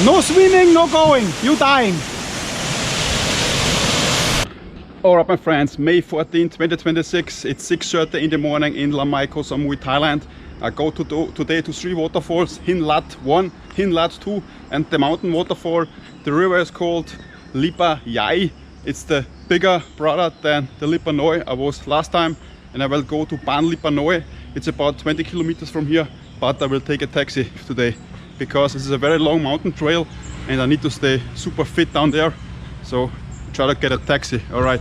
No swimming, no going. You dying. Alright my friends, May 14, 2026. It's 6:30 in the morning in Samui, Thailand. I go today to 3 waterfalls, Lard 1, Lard 2 and the mountain waterfall. The river is called Lipa Yai. It's the bigger brother than the Lipa Yai I was last time, and I will go to Lipa Yai. It's about 20 kilometers from here, but I will take a taxi today because this is a very long mountain trail and I need to stay super fit down there. So try to get a taxi. Alright.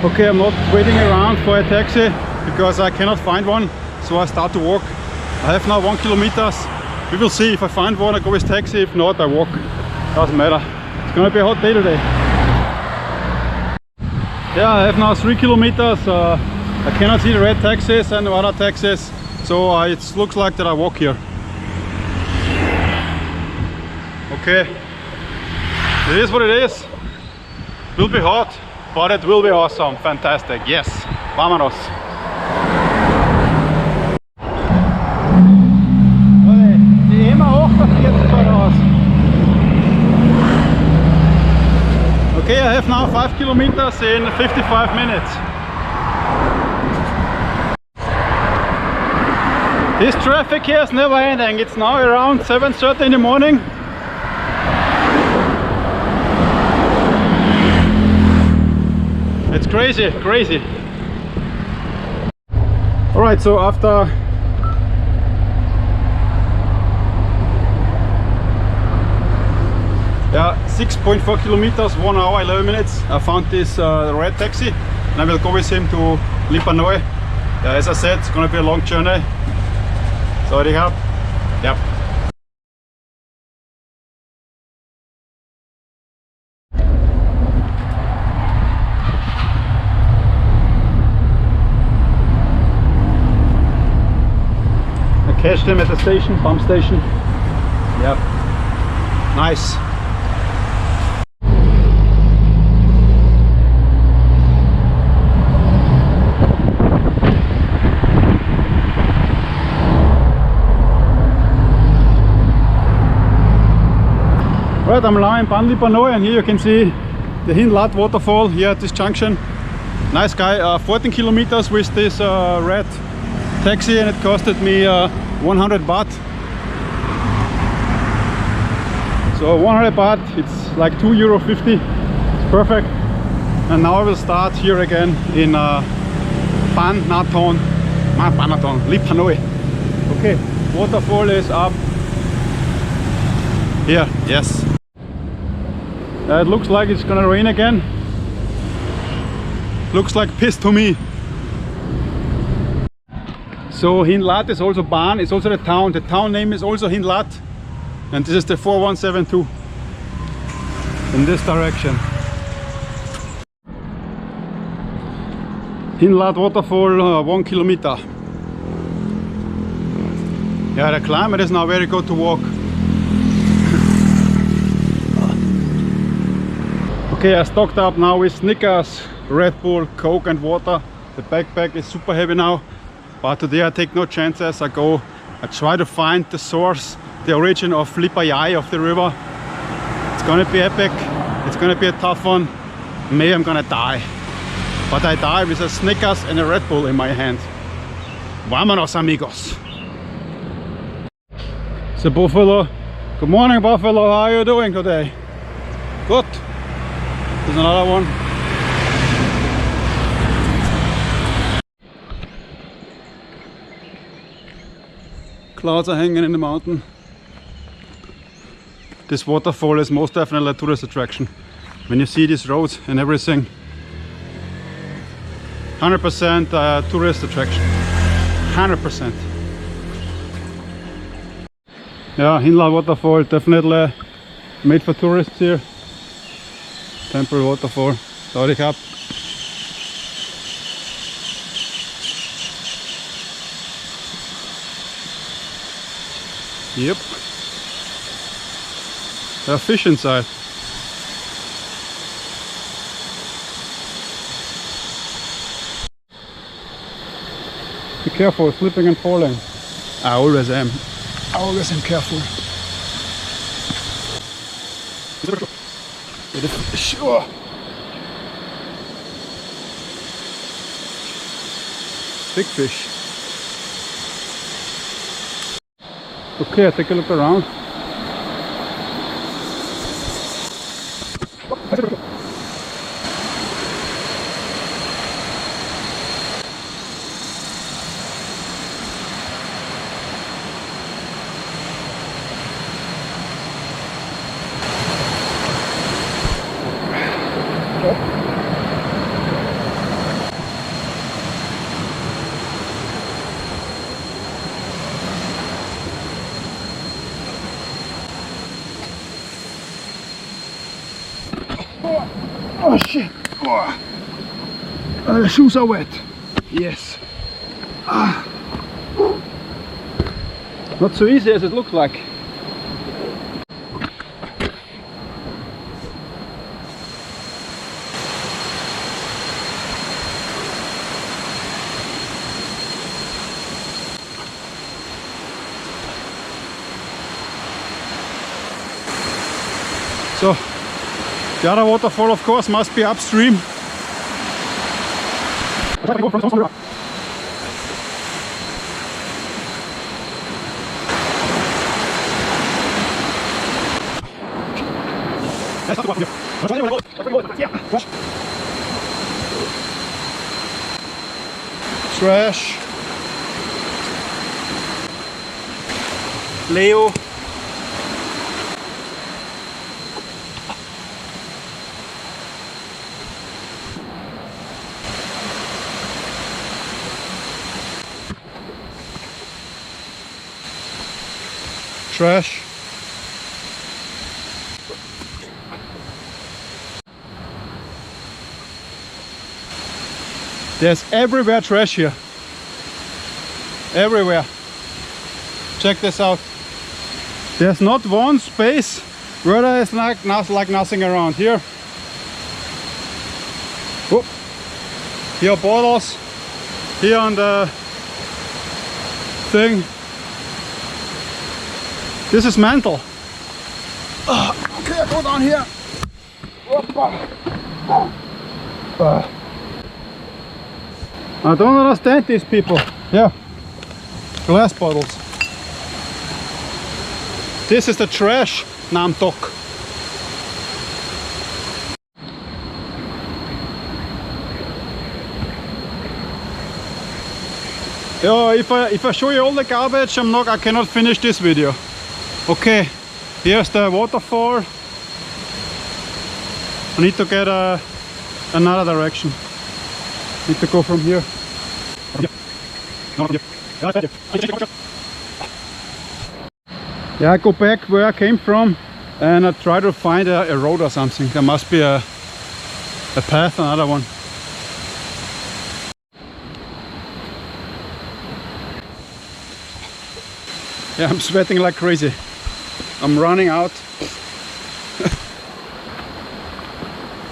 Okay, I'm not waiting around for a taxi because I cannot find one, so I start to walk. I have now 1 kilometer. We will see. If I find one, I go with taxi. If not, I walk. Doesn't matter. It's gonna be a hot day today. Yeah, I have now 3 kilometers. I cannot see the red taxis and the other taxis, so it looks like that I walk here. Okay, it is what it is. Will be hot, but it will be awesome. Fantastic. Yes, vámonos. Die immer hoch, das geht voraus. Okay, I have now 5 kilometers in 55 minutes. This traffic here is never ending. It's now around 7:30 in the morning. It's crazy, crazy. Alright, so after 6.4 kilometers, 1 hour 11 minutes, I found this red taxi and I will go with him to Lipa Yai. As I said, it's gonna be a long journey. Sorry, yep. I cashed him at the station, pump station. Yep. Nice. Right, I'm now in Lipa Yai, and here you can see the Lard waterfall here at this junction. Nice guy, 14 kilometers with this red taxi, and it costed me 100 baht. So 100 baht, it's like €2.50. It's perfect. And now I will start here again in Lipa Yai. Okay, waterfall is up here. Yes. It looks like it's gonna rain again. Looks like piss to me. So Lard is also Ban, it's also the town. The town name is also Lard. And this is the 4172 in this direction. Lard waterfall, 1 kilometer. Yeah, the climate is now very good to walk. Okay, I stocked up now with Snickers, Red Bull, Coke and water. The backpack is super heavy now, but today I take no chances. I try to find the source, the origin of Lipa Yai, of the river. It's gonna be epic, it's gonna be a tough one. Maybe I'm gonna die, but I die with a Snickers and a Red Bull in my hand. Vámonos amigos! So Buffalo, good morning Buffalo, how are you doing today? Good. There's another one. Clouds are hanging in the mountain. This waterfall is most definitely a tourist attraction. When you see these roads and everything, 100% tourist attraction. 100%. Yeah, Lard waterfall definitely made for tourists here. Temple waterfall. Sorry, cap. Yep. There are fish inside. Be careful, slipping and falling. I always am. I always am careful. With a fish. Oh. Big fish. Okay, I take a look around. Oh shit! Oh. The shoes are wet. Yes. Ah. Not so easy as it looked like. So, the other waterfall, of course, must be upstream. Trash. Leo. Trash. There's everywhere trash here. Everywhere. Check this out. There's not one space where there is like nothing around here. Oh. Here are bottles. Here on the thing. This is mental. Okay, I go down here. I don't understand these people. Yeah, glass bottles. This is the trash Nam Tok. Yeah, if I show you all the garbage, I cannot finish this video. Okay, here's the waterfall. I need to get another direction. Need to go from here. Yeah, I go back where I came from and I try to find a road or something. There must be a path, another one. Yeah, I'm sweating like crazy. I'm running out.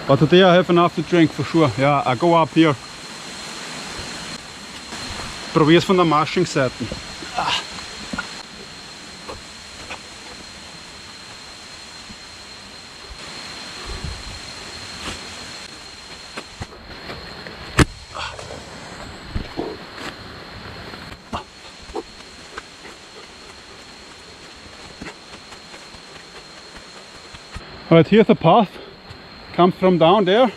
But today I have enough to drink for sure. Yeah, I go up here. Probier's von der Marsching-Seite. Alright, here's the path. Comes from down there.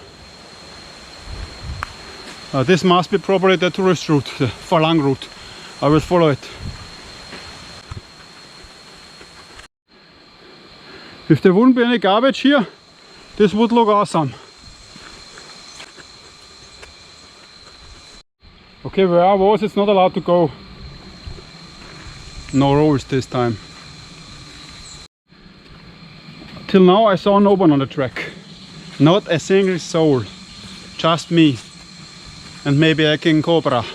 This must be probably the tourist route, the Falang route. I will follow it. If there wouldn't be any garbage here, this would look awesome. Okay, where I was, it's not allowed to go. No rules this time. Till now I saw no one on the track. Not a single soul. Just me. And maybe a king cobra.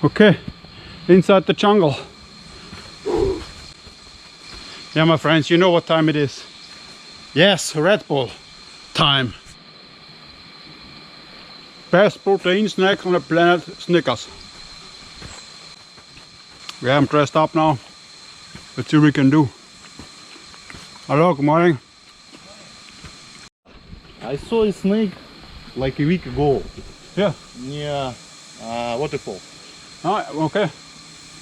Okay, inside the jungle. Yeah, my friends, you know what time it is. Yes, Red Bull time. Best protein snack on the planet, Snickers. Yeah, I'm dressed up now. Let's see what we can do. Hello, good morning. I saw a snake like a week ago. Yeah. Near Waterfall. Oh, okay.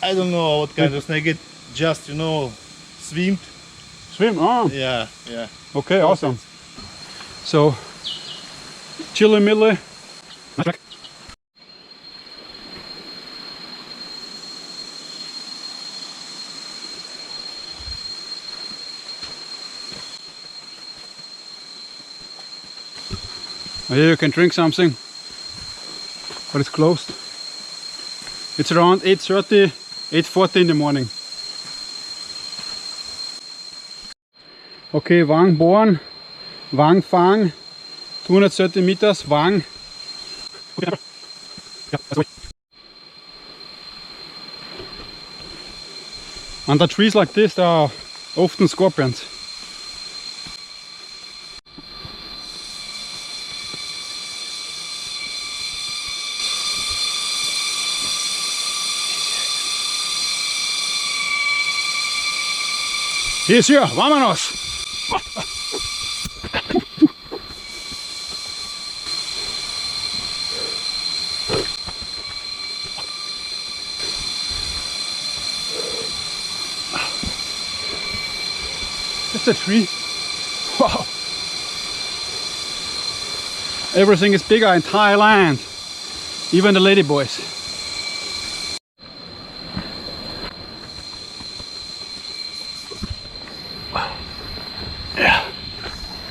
I don't know what kind of snake it. Just, you know, swim. Swim, oh. Yeah, yeah. Okay, awesome. So, chilly milly. Oh, here you can drink something, but it's closed. It's around 8:30, 8:40 in the morning. Okay, Wang born, Wang Fang, 230 meters, Wang. Under trees like this there are often scorpions. Sí, sí, vámonos. That's a tree. Wow. Everything is bigger in Thailand. Even the ladyboys.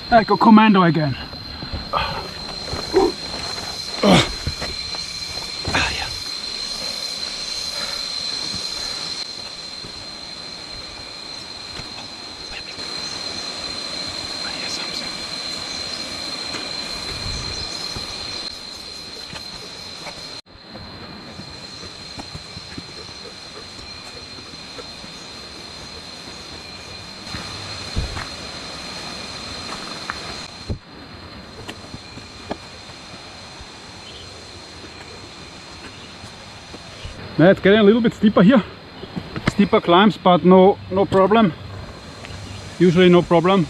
I go commando again. Yeah. I hear something. Yeah, it's getting a little bit steeper here. Steeper climbs, but no problem. Usually no problem.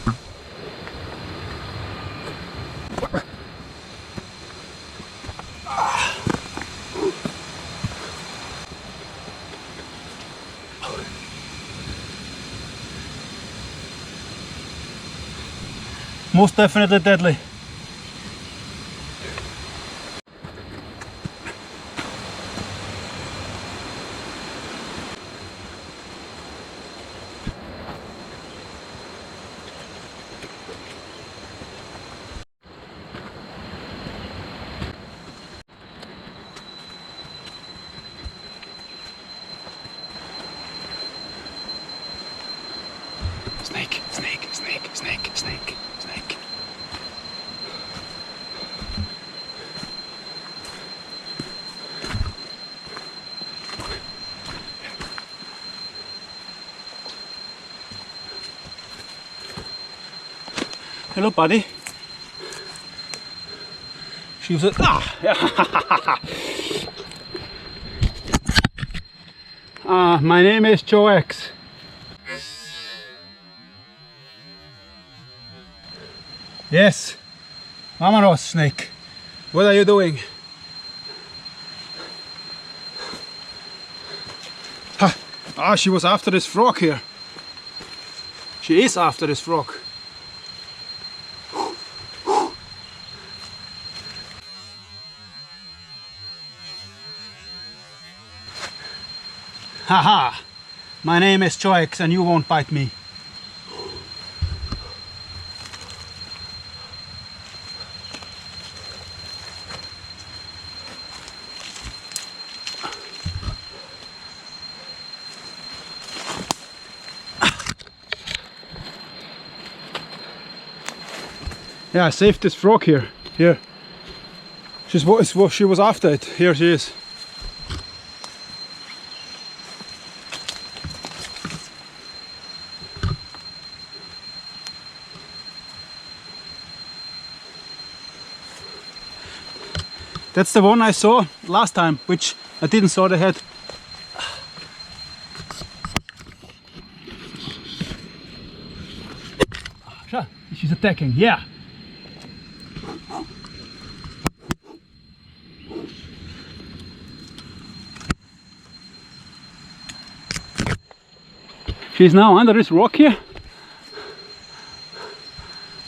Most definitely deadly. Snake, snake, snake, snake, snake, snake. Hello, buddy. She was my name is Joe X. Yes, vámonos, snake. What are you doing? She was after this frog here. She is after this frog. Haha, my name is Joe X and you won't bite me. Yeah, I saved this frog here. Here. She was after it. Here she is. That's the one I saw last time, which I didn't saw the head. She's attacking, yeah. She's now under this rock here.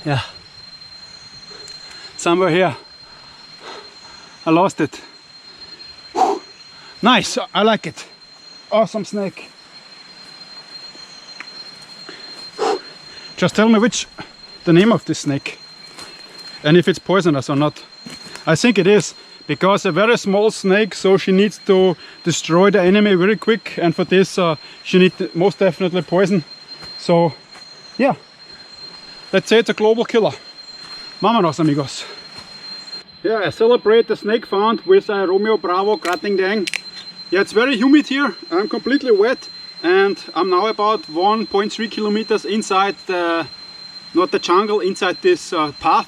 Yeah. Somewhere here. I lost it. Nice, I like it. Awesome snake. Just tell me the name of this snake and if it's poisonous or not. I think it is, because a very small snake, so she needs to destroy the enemy very quick, and for this she needs most definitely poison. So yeah, let's say it's a global killer. Vámonos, amigos. Yeah, I celebrate the snake found with Romeo Bravo Krating Dang. Yeah, it's very humid here. I'm completely wet, and I'm now about 1.3 kilometers inside the, not the jungle, inside this path.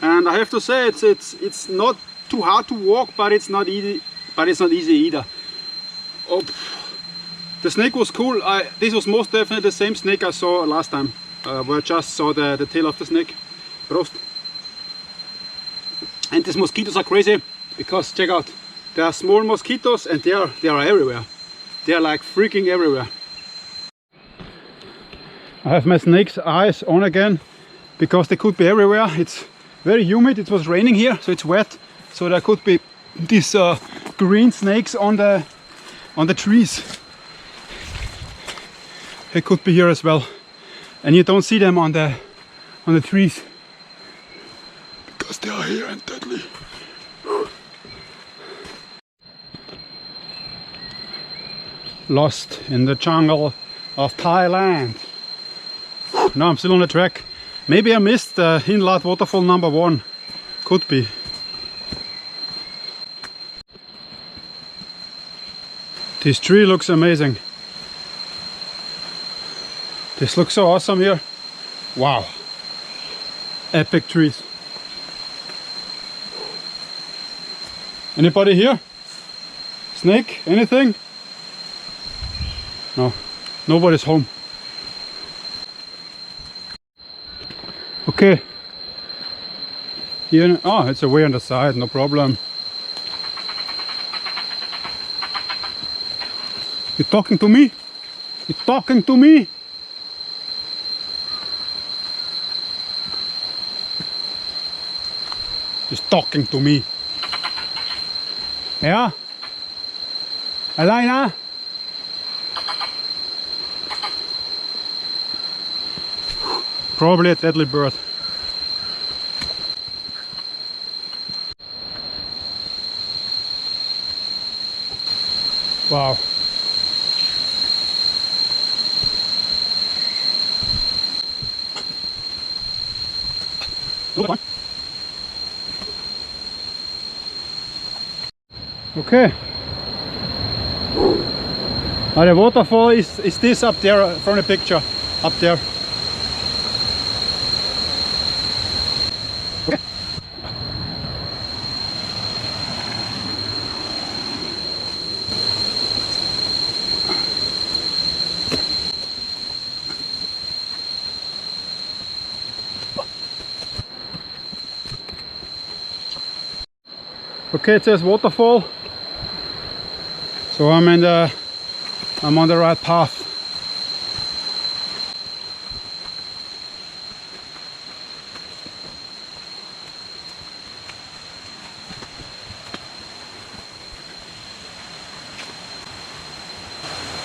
And I have to say, it's not too hard to walk, but it's not easy. Either. Oh, the snake was cool. This was most definitely the same snake I saw last time, where I just saw the tail of the snake. Prost. And these mosquitoes are crazy, because check out, there are small mosquitoes and they are everywhere. They are like freaking everywhere. I have my snake's eyes on again, because they could be everywhere. It's very humid, it was raining here, so it's wet. So there could be these green snakes on the trees. They could be here as well. And you don't see them on the trees, because they are here and deadly. Lost in the jungle of Thailand. Now I'm still on the track. Maybe I missed the Lard Waterfall number 1. Could be. This tree looks amazing. This looks so awesome here. Wow. Epic trees. Anybody here? Snake? Anything? No, nobody's home. Okay. Here, oh, it's away on the side, no problem. You're talking to me? You're talking to me? He's talking to me. Yeah? Alina? Probably a deadly bird. Wow. Okay. The waterfall is this up there from the picture, up there. Okay. Okay, it says waterfall, so I'm on the right path.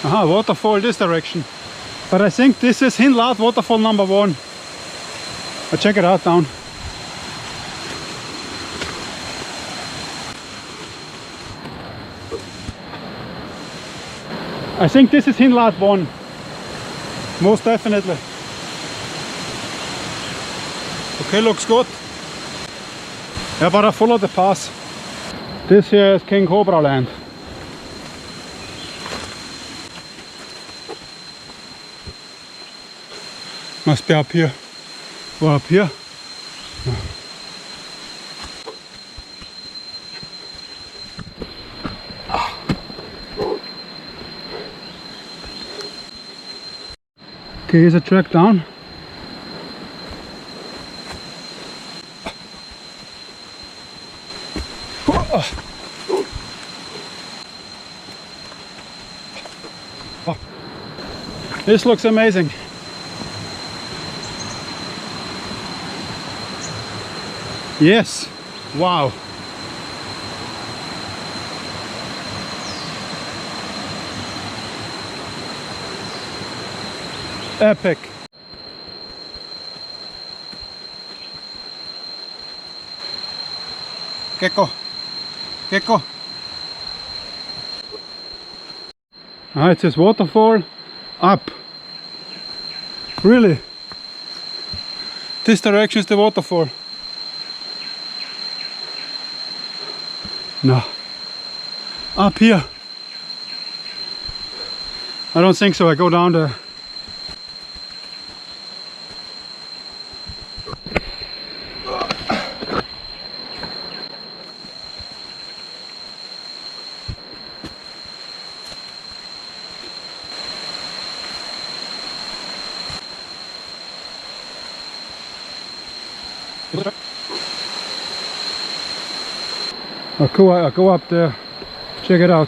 Aha, waterfall this direction, but I think this is Lard Waterfall number 1. I'll check it out down. I think this is Lard 1, most definitely. Okay, looks good. Yeah, but I follow the path. This here is King Cobra land. Must be up here. Or up here. Okay, here's a track down. This looks amazing. Yes, wow. Epic. Gecko. Gecko. Ah, it says waterfall up. Really? This direction is the waterfall. No. Up here. I don't think so. I go down there. I'll go up there, check it out.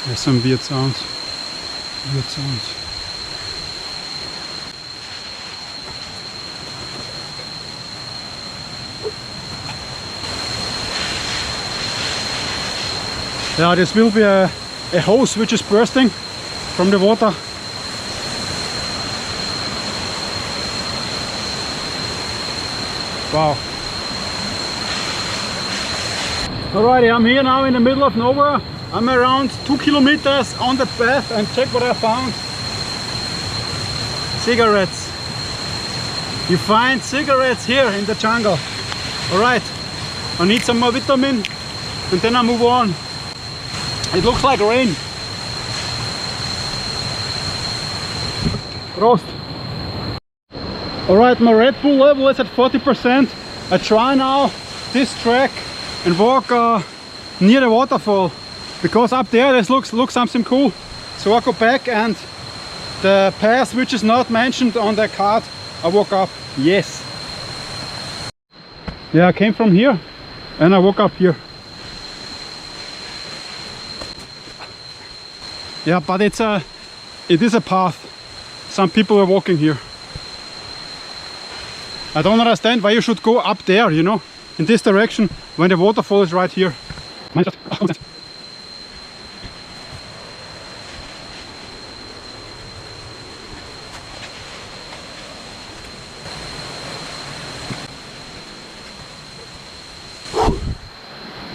There's some weird sounds. Weird sounds. Yeah, this will be a hose which is bursting from the water. Wow. Alrighty, I'm here now in the middle of nowhere. I'm around 2 kilometers on the path and check what I found. Cigarettes. You find cigarettes here in the jungle. Alright, I need some more vitamin and then I move on. It looks like rain. Prost. Alright, my Red Bull level is at 40%. I try now this track and walk near the waterfall. Because up there this looks something cool. So I go back and the path which is not mentioned on the card, I walk up. Yes. Yeah, I came from here and I walk up here. Yeah, but it is a path. Some people are walking here. I don't understand why you should go up there, you know, in this direction when the waterfall is right here.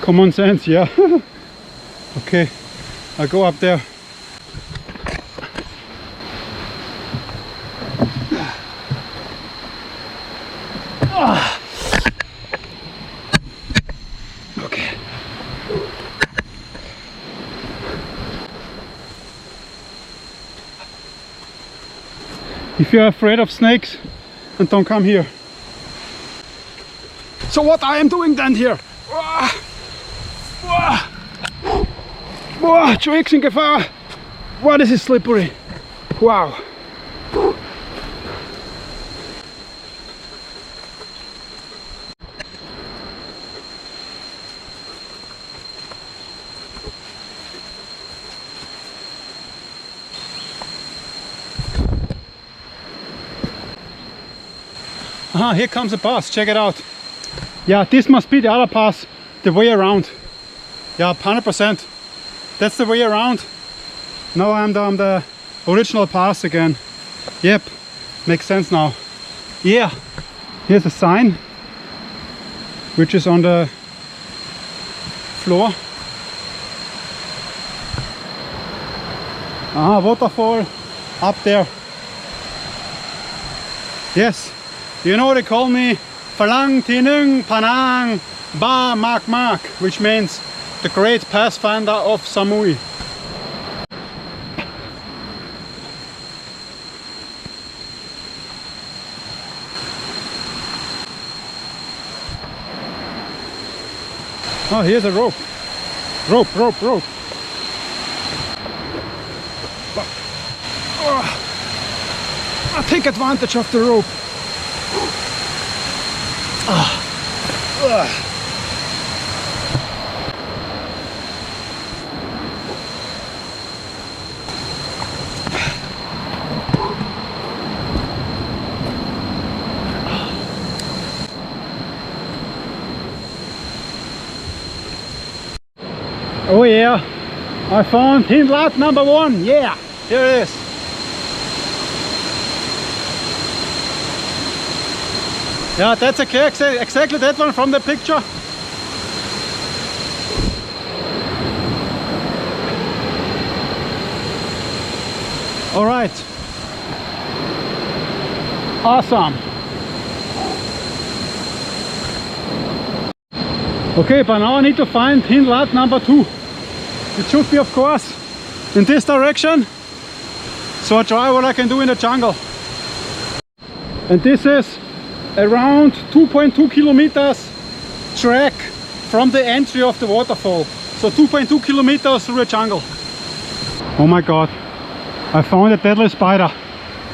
Common sense, yeah. Okay, I'll go up there. Okay. If you're afraid of snakes, then don't come here. So what I am doing then here? Boah, Tricks in Gefahr! Wow, this is slippery! Wow! Aha, here comes a pass, check it out! Yeah, this must be the other pass, the way around. Yeah, 100%. That's the way around. Now I'm on the original pass again. Yep, makes sense now. Yeah, here's a sign which is on the floor. Ah, waterfall up there. Yes, you know they call me Phalang Tinung Panang Ba Mak Mak, which means the great pathfinder of Samui. Oh, here's a rope. Rope. Oh, I'll take advantage of the rope. Oh yeah, I found hind lat number 1. Yeah, here it is. Yeah, that's exactly that one from the picture. All right. Awesome. Okay, but now I need to find hind lat number 2. It should be, of course, in this direction. So I try what I can do in the jungle. And this is around 2.2 kilometers track from the entry of the waterfall. So 2.2 kilometers through the jungle. Oh my god, I found a deadly spider.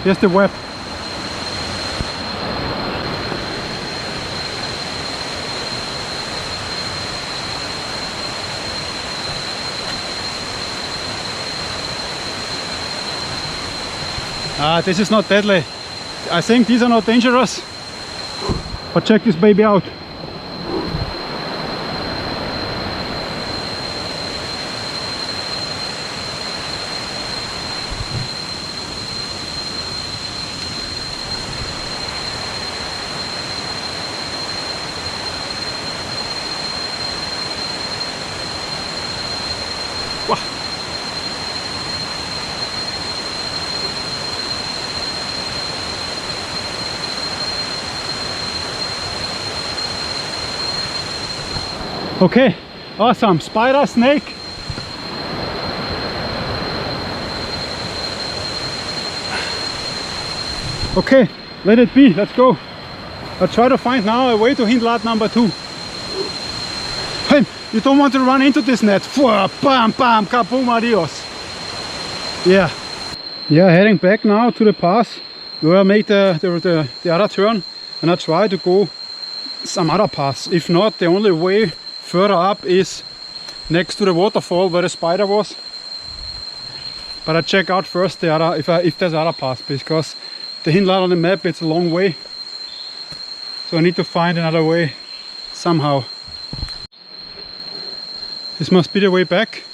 Here's the web. This is not deadly. I think these are not dangerous. But check this baby out. Wow. Okay, awesome. Spider, snake. Okay, let it be. Let's go. I'll try to find now a way to hind lat number 2. Hey, you don't want to run into this net. Bam, bam, kaboom, adios. Yeah. Yeah, heading back now to the pass where I made the other turn, and I try to go some other paths. If not, the only way further up is next to the waterfall where the spider was. But I check out first the other, if there's other paths, because the hind lat on the map, it's a long way. So I need to find another way somehow. This must be the way back,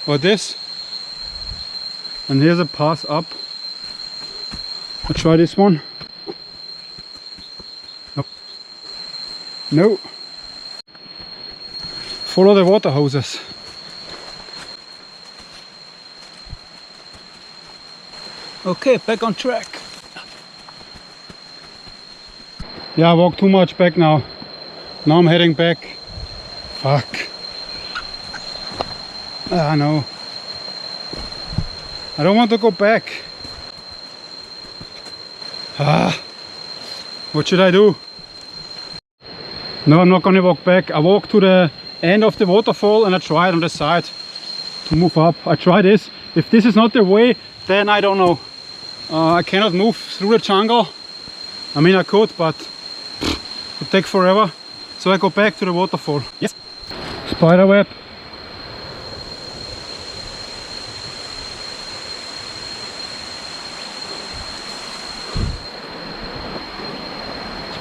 or this. And here's a path up. I'll try this one. Nope. No. Follow the water hoses. Okay, back on track. Yeah, I walked too much back now. Now I'm heading back. Fuck. Ah, no. I don't want to go back. Ah. What should I do? No, I'm not gonna walk back. I walk to the end of the waterfall and I tried on the side to move up. I try this. If this is not the way, then I don't know. I cannot move through the jungle. I mean I could, but it would take forever. So I go back to the waterfall. Yes. Spider web.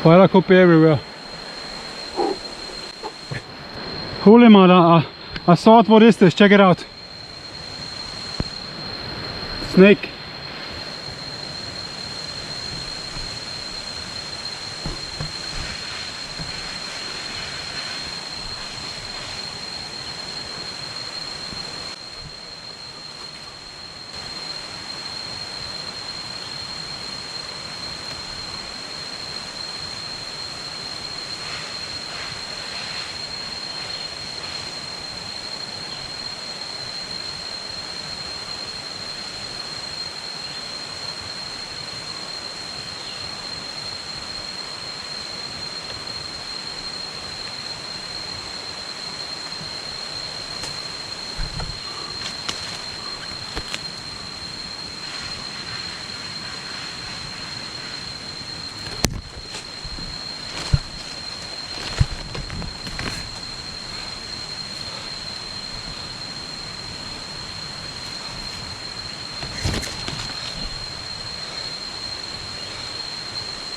Spider could be everywhere. Holy mother, I thought, what is this? Check it out. Snake.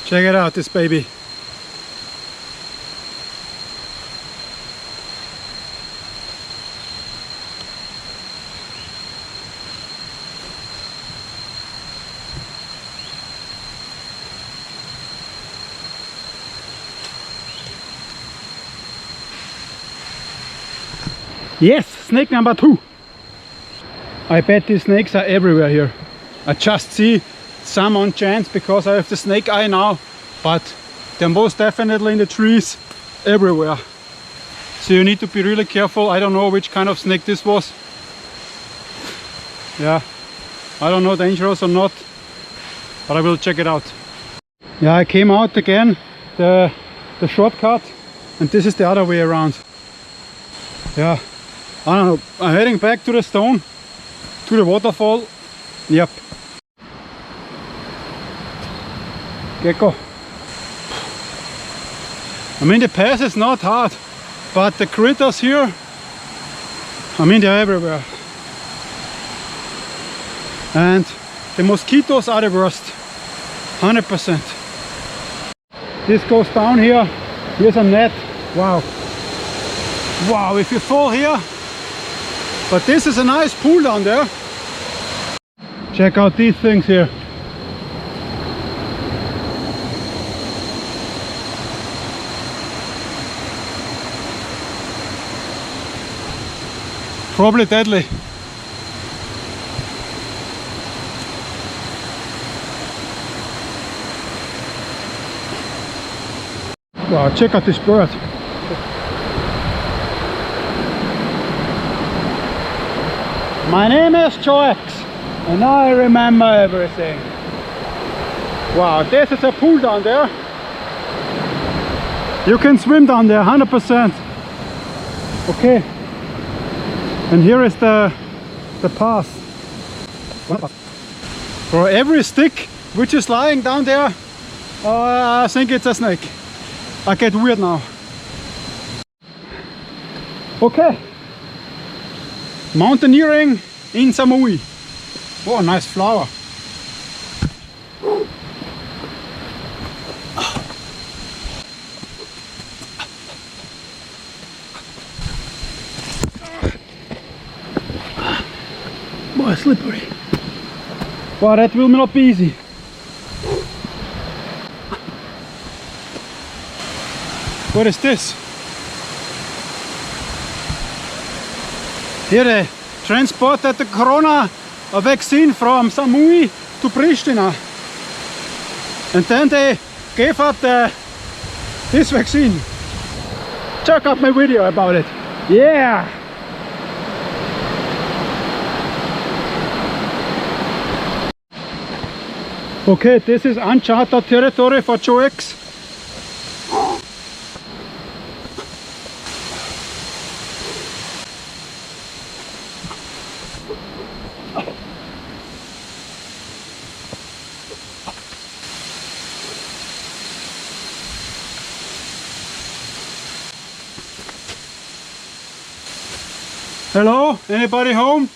Check it out, this baby. Yes, snake number 2. I bet these snakes are everywhere here. I just see some on chance because I have the snake eye now, but they're most definitely in the trees everywhere. So you need to be really careful. I don't know which kind of snake this was. Yeah, I don't know, dangerous or not, but I will check it out. Yeah, I came out again, the shortcut, and this is the other way around. Yeah, I don't know, I'm heading back to the stone, to the waterfall. Yep. Gecko. I mean, the path is not hard, but the critters here, I mean, they're everywhere. And the mosquitoes are the worst, 100%. This goes down here, here's a net, wow. Wow, if you fall here, but this is a nice pool down there. Check out these things here. Probably deadly. Wow, check out this bird. My name is Jox, and I remember everything. Wow, this is a pool down there. You can swim down there, 100%. Okay. And here is the path. For every stick which is lying down there, I think it's a snake. I get weird now. Okay. Mountaineering in Samui. Oh, nice flower. Boy, slippery. Wow, that will not be easy. What is this? Here they transported the corona vaccine from Samui to Pristina. And then they gave up this vaccine. Check out my video about it. Yeah! Okay, this is uncharted territory for Jox. Hello? Anybody home?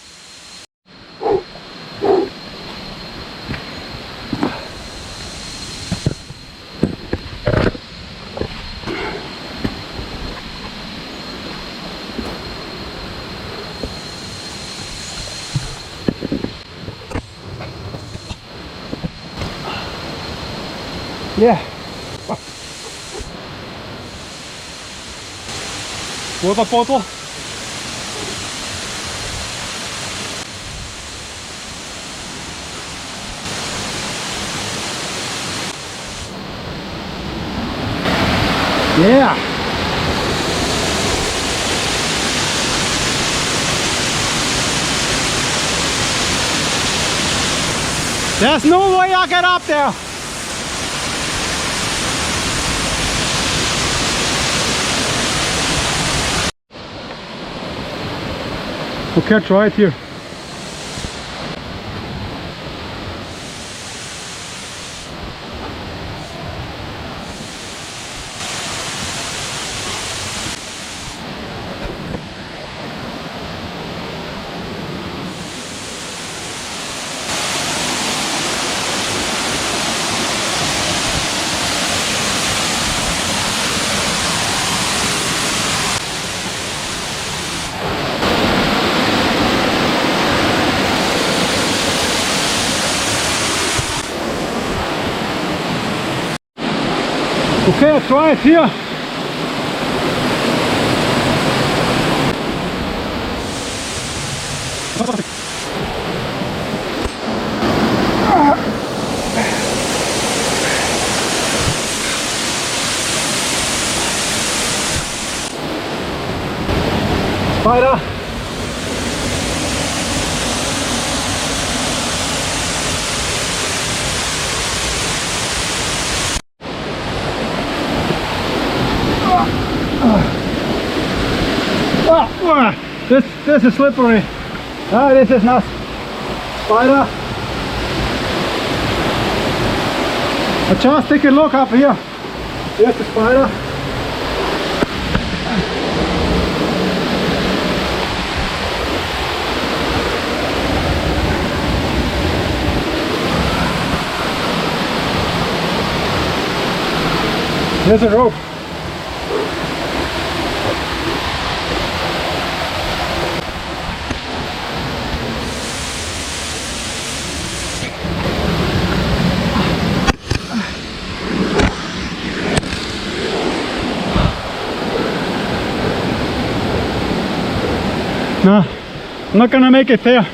Yeah. Water bottle. Yeah. There's no way I get up there. Okay, try it here. Okay, I'll try it here. Spider. This is slippery. Ah, this is not spider. But just take a look up here. Here's the spider. There's a rope. No, I'm not gonna make it there.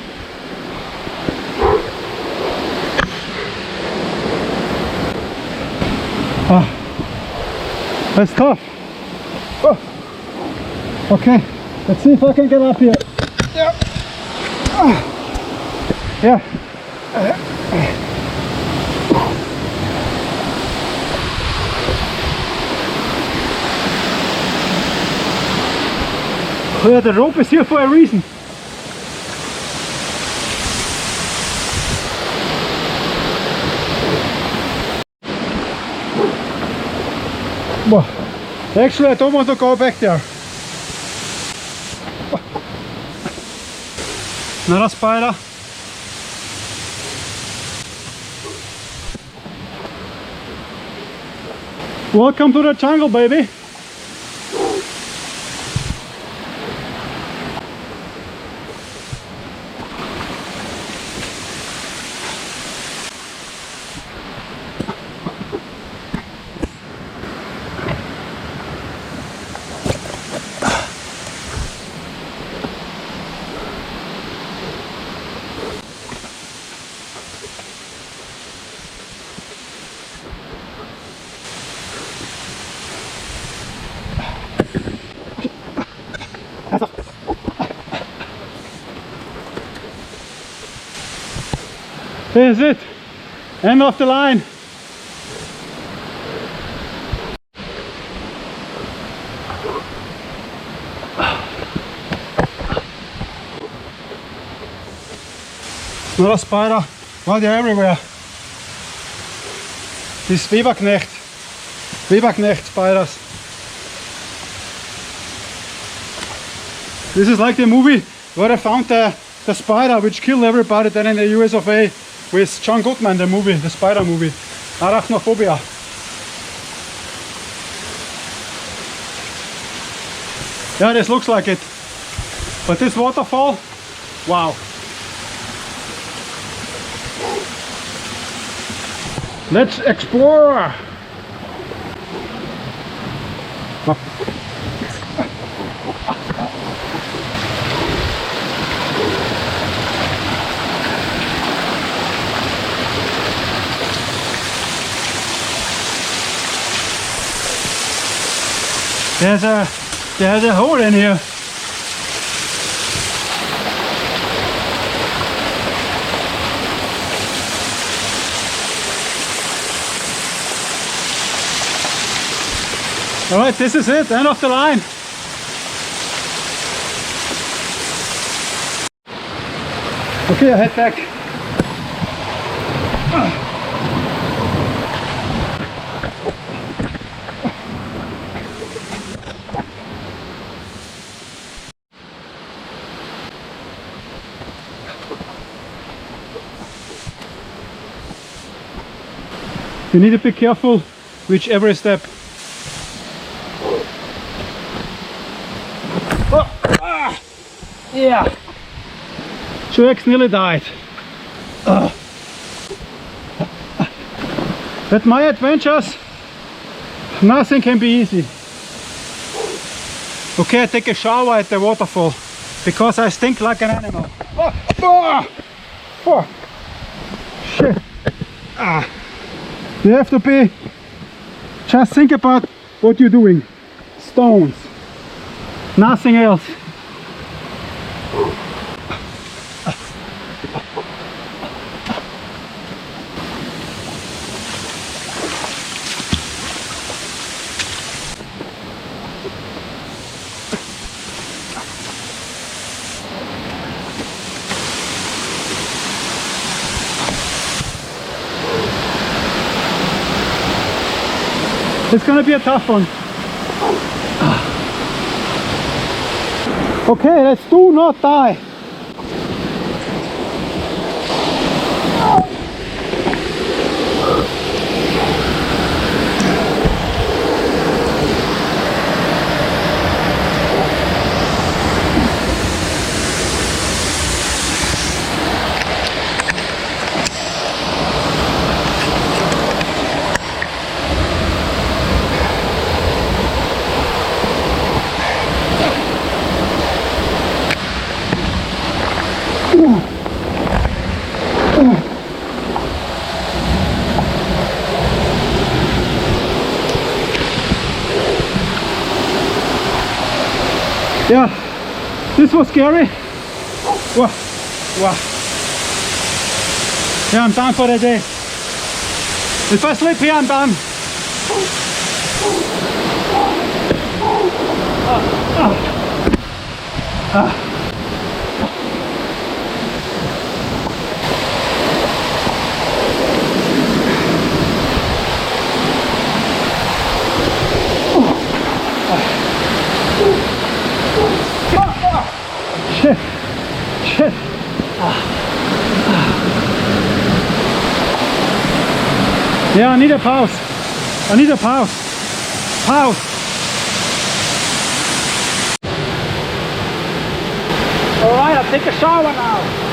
Oh, that's tough. Oh. Okay, let's see if I can get up here. Yeah. Yeah. Yeah, the rope is here for a reason. Well, actually I don't want to go back there. Another spider. Welcome to the jungle, baby. This is it. End of the line. Another spider. Well, they're everywhere. These Weberknecht spiders. This is like the movie where I found the spider which killed everybody then in the US of A with John Goodman, the movie, the spider movie. Arachnophobia. Yeah, this looks like it. But this waterfall, wow. Let's explore. There's a hole in here. All right, this is it, end of the line. Okay, I head back. You need to be careful with every step. Oh, ah, yeah. Jerks nearly died. But my adventures Nothing can be easy. Okay, I take a shower at the waterfall because I stink like an animal. Oh, oh, oh. Shit. Ah. You have to be, just think about what you're doing. Stones. Nothing else. It's gonna be a tough one. Okay, let's do not die. Yeah, this was scary. Wow. Wow. Yeah, I'm done for the day. If I sleep here, I'm done. Shit. Shit. Yeah, I need a pause. I need a pause. Pause. Alright, I'll take a shower now.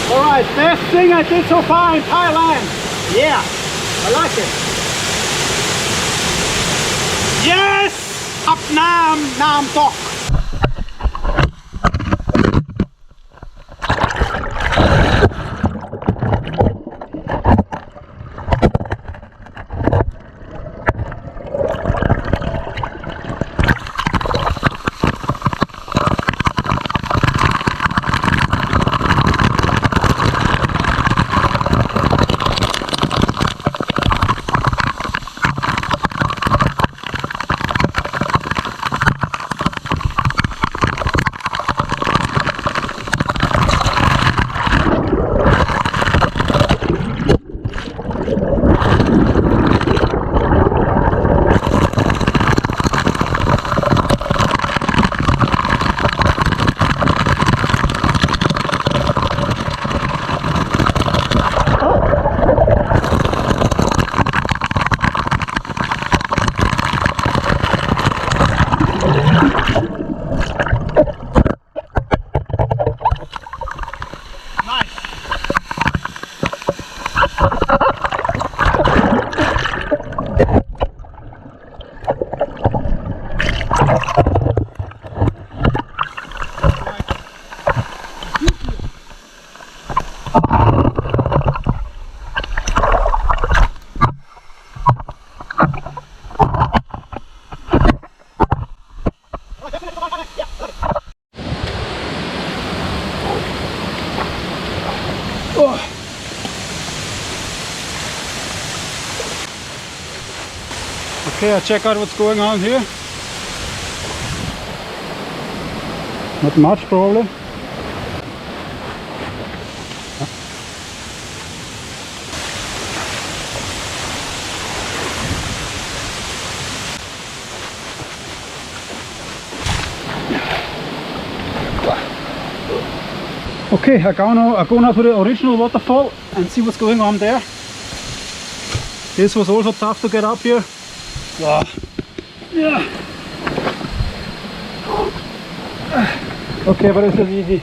Alright, best thing I did so far in Thailand. Yeah, I like it. Yes! Up Nam Dok. Okay, I'll check out what's going on here. Not much probably. Okay, I go now to the original waterfall and see what's going on there. This was also tough to get up here. Wow. Yeah. Okay, but this is easy.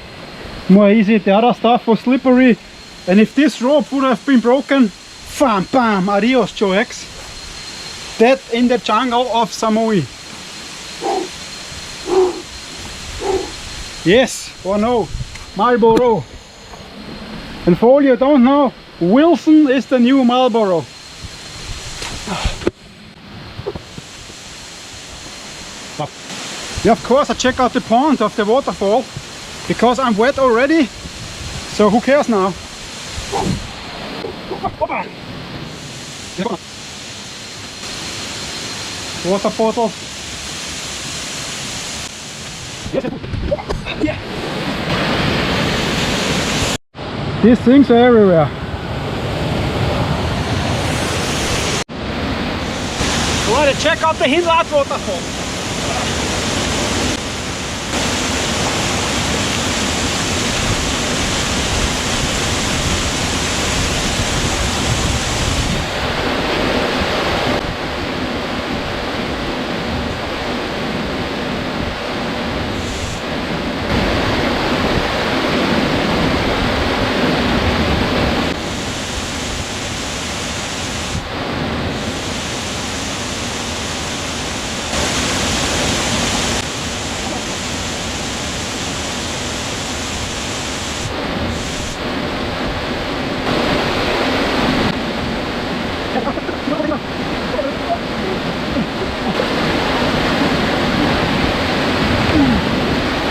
More easy. The other stuff was slippery. And if this rope would have been broken, bam, bam, adios, Joe X. Dead in the jungle of Samui. Yes or no? Marlboro. And for all you don't know, Wilson is the new Marlboro. Yeah, of course I check out the pond of the waterfall because I'm wet already, so who cares now? Water bottles. Yeah. These things are everywhere. I want to check out the Lard waterfall.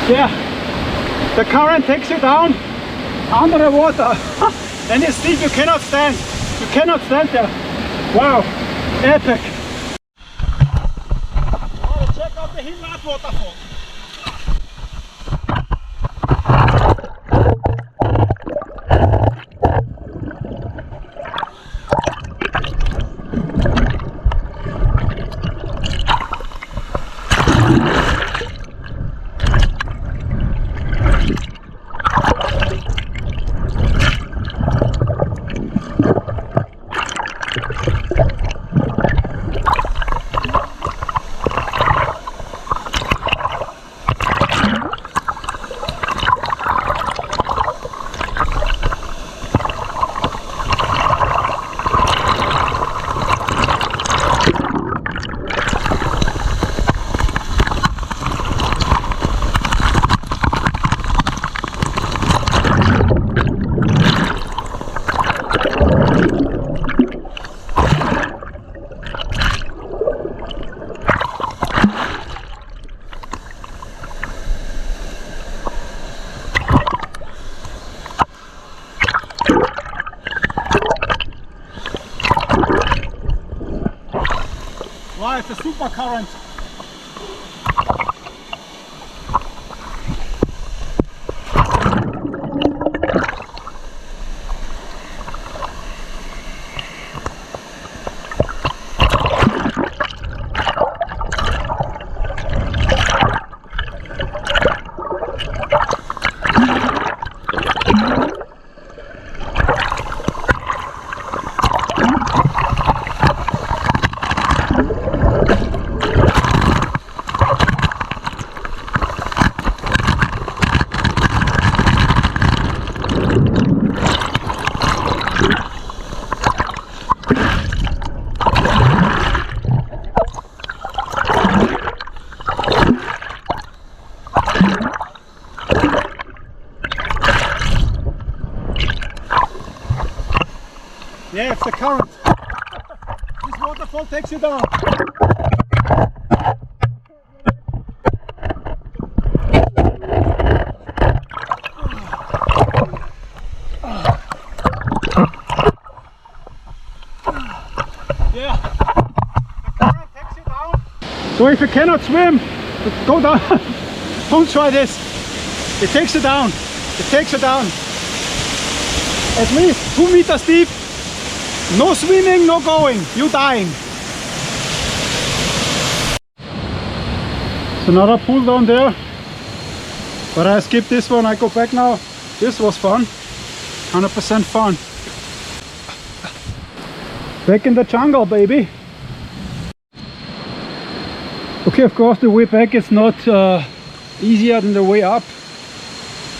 Yeah, the current takes you down under the water and it's steep, you cannot stand. You cannot stand there. Wow, epic. Oh, check out the Lard waterfall. Wow, it's a super current. Yeah, it's the current. This waterfall takes you down. Yeah, the current takes you So if you cannot swim, go down. Don't try this. It takes you down. It takes you down. At least 2 meters deep. No swimming, no going. You dying. It's another pool down there. But I skipped this one. I go back now. This was fun. 100% fun. Back in the jungle, baby. Okay, of course the way back is not easier than the way up.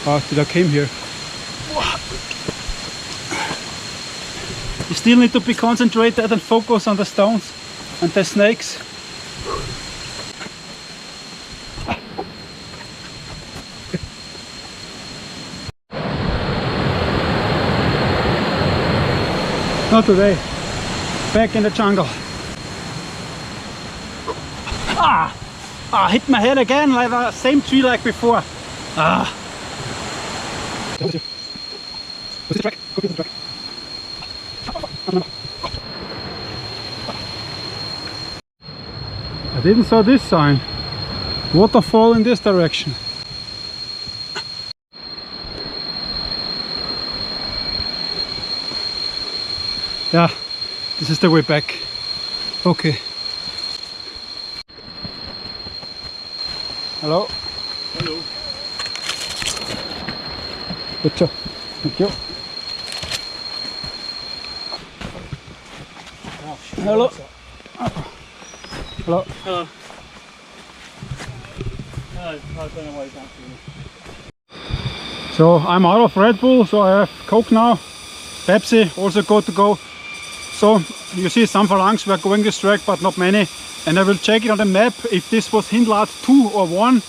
Oh, did I came here? You still need to be concentrated and focus on the stones and the snakes. Not today. Back in the jungle. Hit my head again like the same tree like before. What's the track? Go get the track. I didn't saw this sign. Waterfall in this direction. Yeah, this is the way back. Okay. Hello. Hello. Good job. Thank you. Hello. Hello. Hello. No, I don't know why he's asking me. So I'm out of Red Bull, so I have Coke now. Pepsi also good to go. So you see some phalanx were going this track, but not many. And I will check it on the map if this was Lard 2 or 1,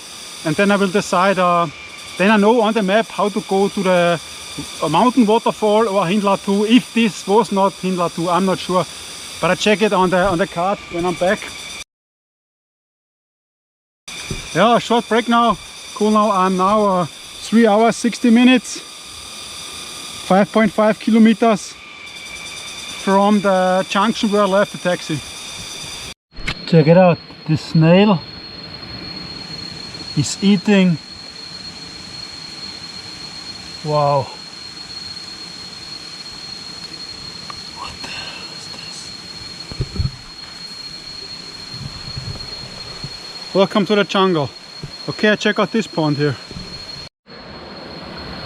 and then I will decide. Then I know on the map how to go to the mountain waterfall or Lard 2. If this was not Lard 2, I'm not sure, but I check it on the card when I'm back. Yeah, short break now. Cool now. I'm now 3 hours 60 minutes, 5.5 kilometers from the junction where I left the taxi. Check it out, this snail is eating. Wow. What the hell is this? Welcome to the jungle. Okay, check out this pond here.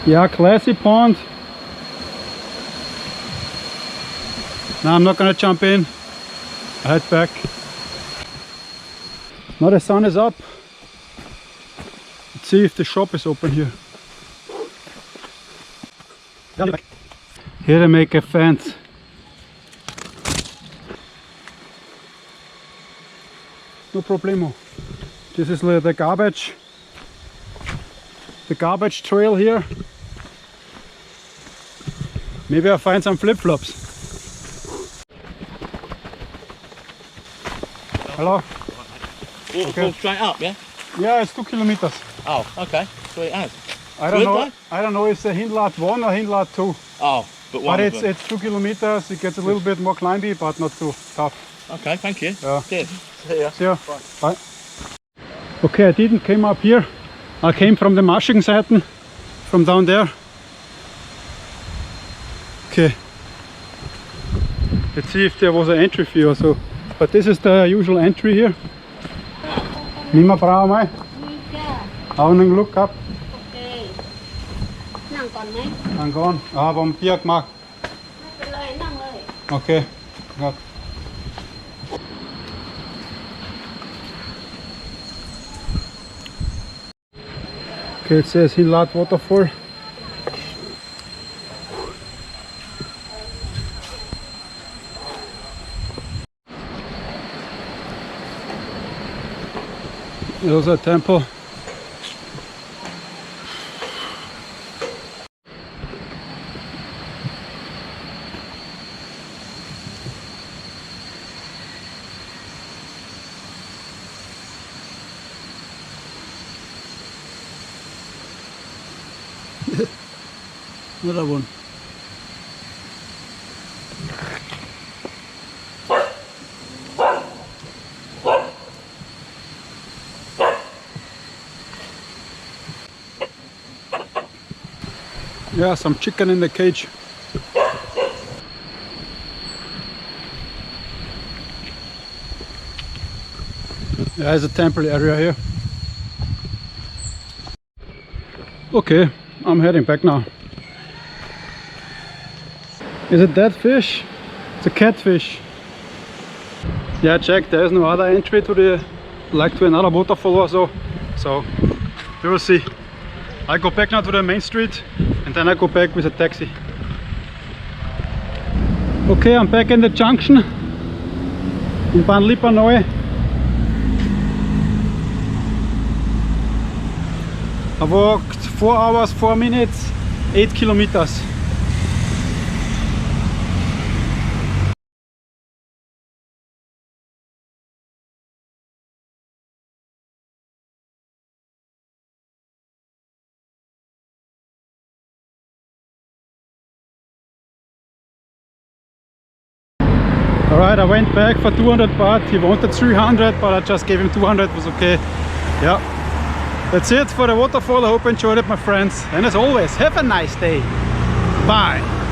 Yeah, classy pond. Now I'm not gonna jump in. I head back. Now the sun is up. Let's see if the shop is open here. Here they make a fence. No problemo. This is the garbage trail here. Maybe I'll find some flip-flops. Hello? Waterfall straight up, yeah? Yeah, it's 2 kilometers. Oh, okay. Sweet as. I don't know if it's Lard 1 or Lard 2. Oh, but one But of them. it's 2 kilometers. It gets a little bit more climby, but not too tough. Okay, thank you. Yeah. Cheers. See ya. See ya. Bye. Okay, I didn't came up here. I came from the Maschingseiten, from down there. Okay. Let's see if there was an entry fee or so. But this is the usual entry here. Nima bravo mai. เอาหนึ่งลูกครับ นั่งก่อนไหม นั่งก่อนผมเปียกมาก ไม่เป็นไรนั่งเลย โอเคครับ Okay, it says Lard Waterfall. There's a temple. Another one. Yeah, some chicken in the cage. Yeah, there's a temple area here. Okay, I'm heading back now. Is it that fish? It's a catfish. Yeah, check, there's no other entry to the, like to another waterfall or so. So, we will see. I go back now to the main street and then I go back with a taxi. Okay, I'm back in the junction in Lipa Yai. I walked 4 hours, 4 minutes, 8 kilometers. Alright, I went back for 200 baht. He wanted 300, but I just gave him 200, it was okay. Yeah. That's it for the waterfall. I hope you enjoyed it, my friends. And as always, have a nice day. Bye.